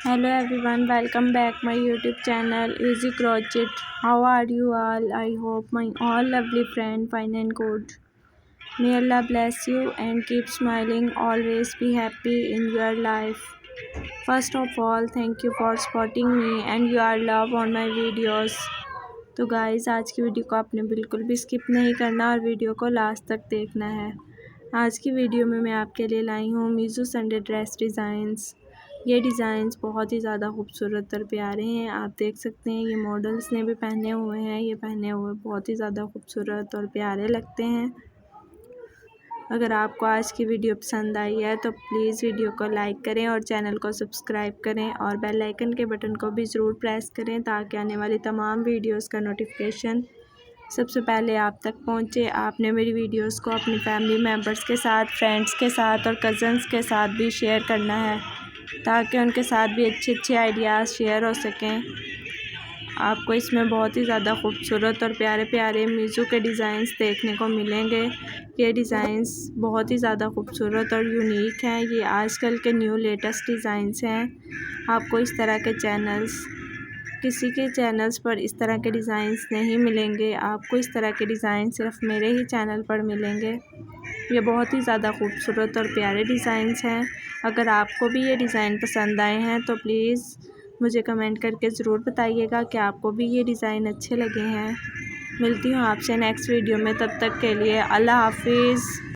Hello everyone, welcome back my YouTube channel Easy Crochet. How are you all? I hope my all lovely friend fine and good. May Allah bless you and keep smiling. Always be happy in your life. First of all, thank you for supporting me and your love on my videos. तो guys आज की video को आपने बिल्कुल भी skip नहीं करना और वीडियो को लास्ट तक देखना है। आज की वीडियो में मैं आपके लिए लाई हूँ मीज़ू संडे ड्रेस डिज़ाइंस। ये डिज़ाइंस बहुत ही ज़्यादा खूबसूरत और प्यारे हैं। आप देख सकते हैं ये मॉडल्स ने भी पहने हुए हैं। ये पहने हुए बहुत ही ज़्यादा खूबसूरत और प्यारे लगते हैं। अगर आपको आज की वीडियो पसंद आई है तो प्लीज़ वीडियो को लाइक करें और चैनल को सब्सक्राइब करें और बेल आइकन के बटन को भी ज़रूर प्रेस करें ताकि आने वाली तमाम वीडियोस का नोटिफिकेशन सबसे पहले आप तक पहुंचे। आपने मेरी वीडियोस को अपनी फैमिली मेम्बर्स के साथ, फ्रेंड्स के साथ और कज़न्स के साथ भी शेयर करना है ताकि उनके साथ भी अच्छे आइडियाज़ शेयर हो सकें। आपको इसमें बहुत ही ज़्यादा खूबसूरत और प्यारे प्यारे मीज़ू के डिज़ाइंस देखने को मिलेंगे। ये डिज़ाइंस बहुत ही ज़्यादा खूबसूरत और यूनिक हैं। ये आजकल के न्यू लेटेस्ट डिज़ाइंस हैं। आपको इस तरह के किसी के चैनल्स पर इस तरह के डिज़ाइंस नहीं मिलेंगे। आपको इस तरह के डिज़ाइन सिर्फ मेरे ही चैनल पर मिलेंगे। ये बहुत ही ज़्यादा खूबसूरत और प्यारे डिज़ाइंस हैं। अगर आपको भी ये डिज़ाइन पसंद आए हैं तो प्लीज़ मुझे कमेंट करके ज़रूर बताइएगा कि आपको भी ये डिज़ाइन अच्छे लगे हैं। मिलती हूँ आपसे नेक्स्ट वीडियो में, तब तक के लिए अल्लाह हाफिज़।